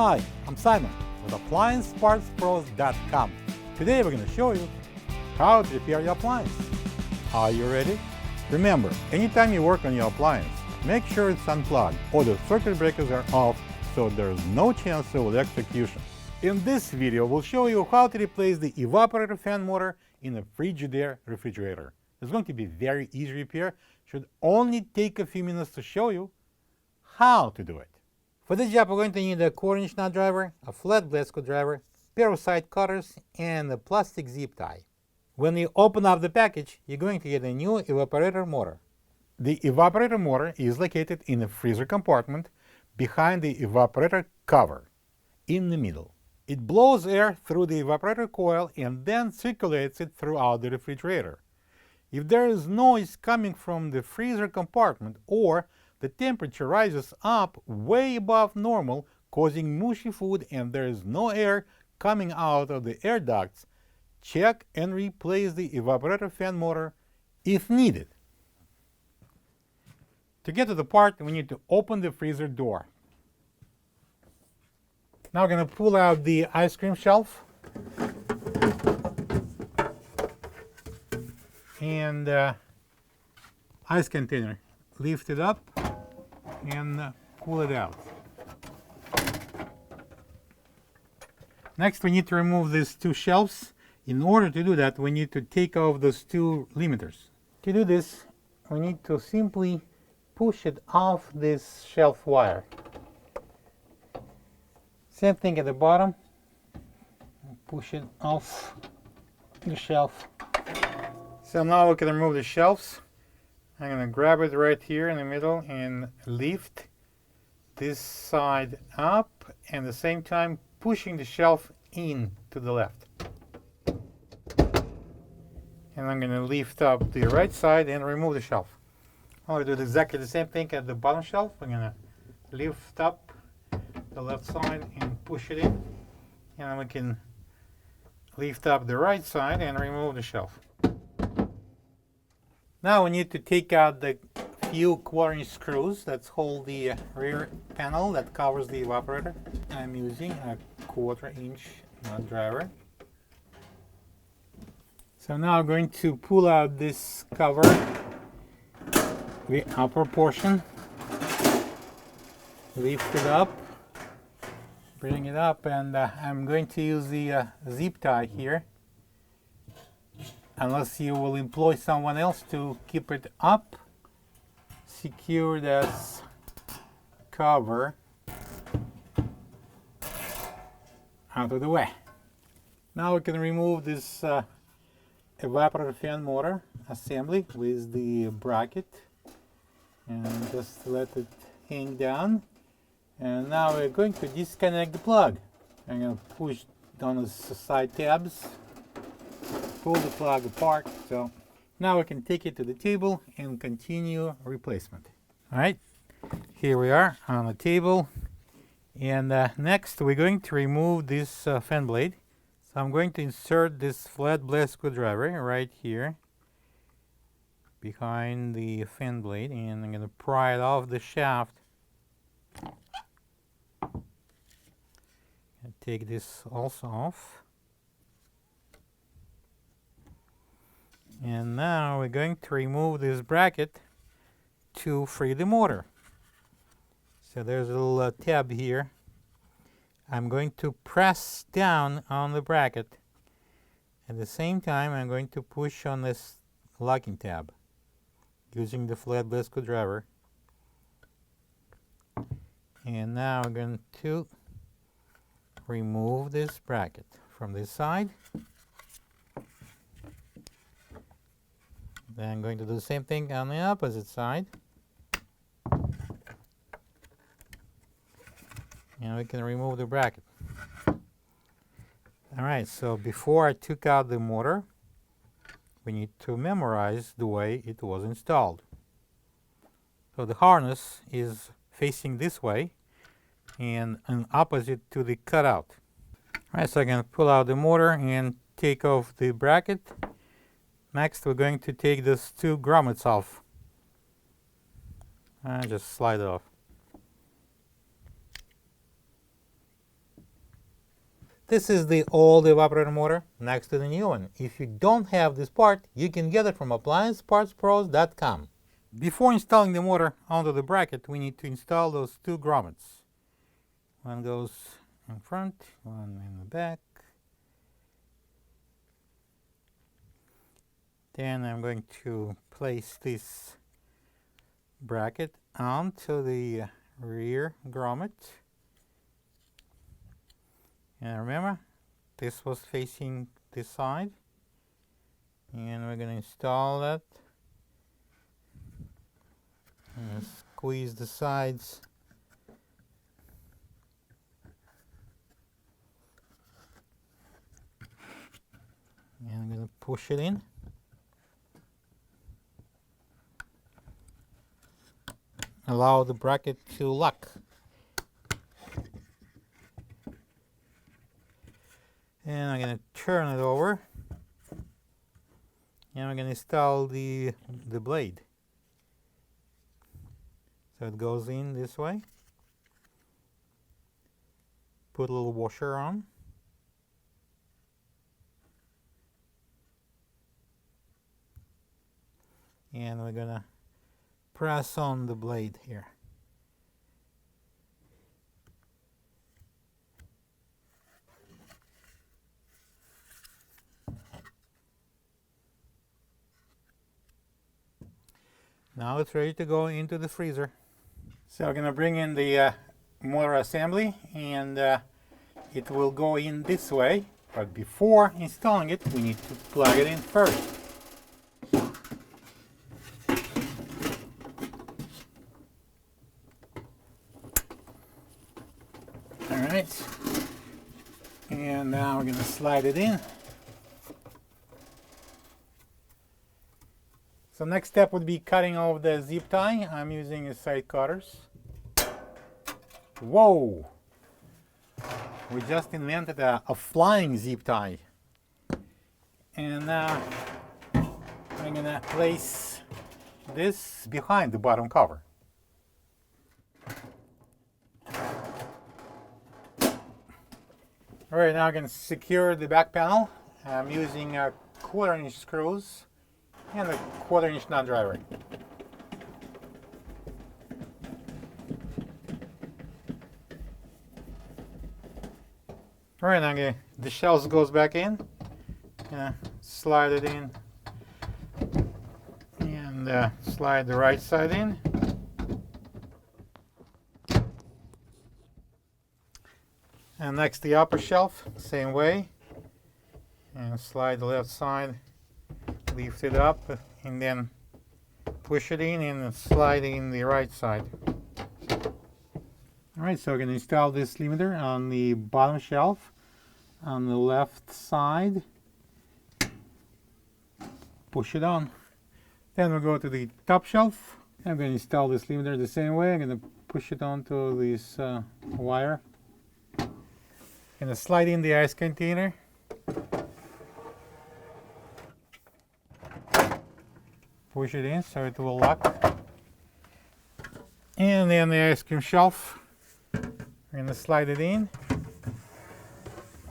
Hi, I'm Simon with AppliancePartsPros.com. Today we're going to show you how to repair your appliance. Are you ready? Remember, anytime you work on your appliance, make sure it's unplugged or the circuit breakers are off so there's no chance of electrocution. In this video, we'll show you how to replace the evaporator fan motor in a Frigidaire refrigerator. It's going to be very easy repair. Should only take a few minutes to show you how to do it. For this job, we're going to need a 1/4-inch nut driver, a flat blade screwdriver, pair of side cutters, and a plastic zip tie. When you open up the package, you're going to get a new evaporator motor. The evaporator motor is located in the freezer compartment behind the evaporator cover, in the middle. It blows air through the evaporator coil and then circulates it throughout the refrigerator. If there is noise coming from the freezer compartment or the temperature rises up way above normal, causing mushy food, and there is no air coming out of the air ducts, check and replace the evaporator fan motor if needed. To get to the part, we need to open the freezer door. Now we're going to pull out the ice cream shelf and ice container. Lift it up and pull it out. Next, we need to remove these two shelves. In order to do that, we need to take off those two limiters. To do this, we need to simply push it off this shelf wire. Same thing at the bottom. Push it off the shelf. So now we can remove the shelves. I'm going to grab it right here in the middle and lift this side up, and at the same time pushing the shelf in to the left. And I'm going to lift up the right side and remove the shelf. I'll do exactly the same thing at the bottom shelf. I'm going to lift up the left side and push it in, and then we can lift up the right side and remove the shelf. Now we need to take out the few 1/4-inch screws that hold the rear panel that covers the evaporator. I'm using a 1/4-inch nut driver. So now I'm going to pull out this cover, the upper portion, lift it up, bring it up, and I'm going to use the zip tie here, unless you will employ someone else to keep it up. Secure this cover out of the way. Now we can remove this evaporator fan motor assembly with the bracket and just let it hang down. And now we're going to disconnect the plug. I'm going to push down the side tabs, pull the plug apart. So now we can take it to the table and continue replacement. All right, here we are on the table. And next we're going to remove this fan blade. So I'm going to insert this flat blade screwdriver right here behind the fan blade, and I'm going to pry it off the shaft. Take this also off. And now we're going to remove this bracket to free the motor. So there's a little tab here. I'm going to press down on the bracket. At the same time, I'm going to push on this locking tab using the flat blade screwdriver. And now I'm going to remove this bracket from this side. Then I'm going to do the same thing on the opposite side. And we can remove the bracket. Alright, so before I took out the motor, we need to memorize the way it was installed. So the harness is facing this way and an opposite to the cutout. Alright, so I'm going to pull out the motor and take off the bracket. Next, we're going to take these two grommets off. And just slide it off. This is the old evaporator motor next to the new one. If you don't have this part, you can get it from appliancepartspros.com. Before installing the motor onto the bracket, we need to install those two grommets. One goes in front, one in the back. Then I'm going to place this bracket onto the rear grommet. And remember, this was facing this side. And we're going to install that. And squeeze the sides. And I'm going to push it in. Allow the bracket to lock. And I'm going to turn it over. And I'm going to install the blade. So it goes in this way. Put a little washer on. And we're gonna press on the blade here. Now it's ready to go into the freezer. So we're gonna bring in the motor assembly, and it will go in this way. But before installing it, we need to plug it in first. Alright, and now we're going to slide it in. So next step would be cutting off the zip tie. I'm using a side cutters. Whoa! We just invented a flying zip tie. And now I'm going to place this behind the bottom cover. Alright, now I'm going to secure the back panel. I'm using 1/4" screws and a 1/4" nut driver. Alright, now the shells goes back in. Slide it in and slide the right side in. And next the upper shelf, same way, and slide the left side, lift it up, and then push it in and slide in the right side. Alright, so we're going to install this limiter on the bottom shelf on the left side. Push it on. Then we'll go to the top shelf. I'm going to install this limiter the same way. I'm going to push it onto this wire. Gonna slide in the ice container. Push it in so it will lock. And then the ice cream shelf. We're gonna slide it in.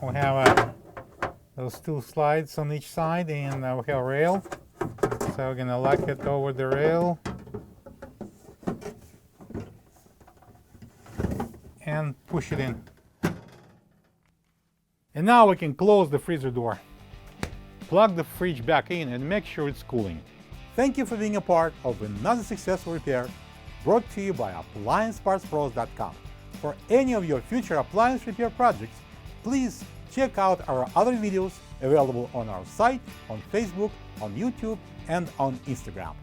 We'll have those two slides on each side, and we have a rail. So we're gonna lock it over the rail. And push it in. And now we can close the freezer door. Plug the fridge back in and make sure it's cooling. Thank you for being a part of another successful repair brought to you by AppliancePartsPros.com. For any of your future appliance repair projects, please check out our other videos available on our site, on Facebook, on YouTube, and on Instagram.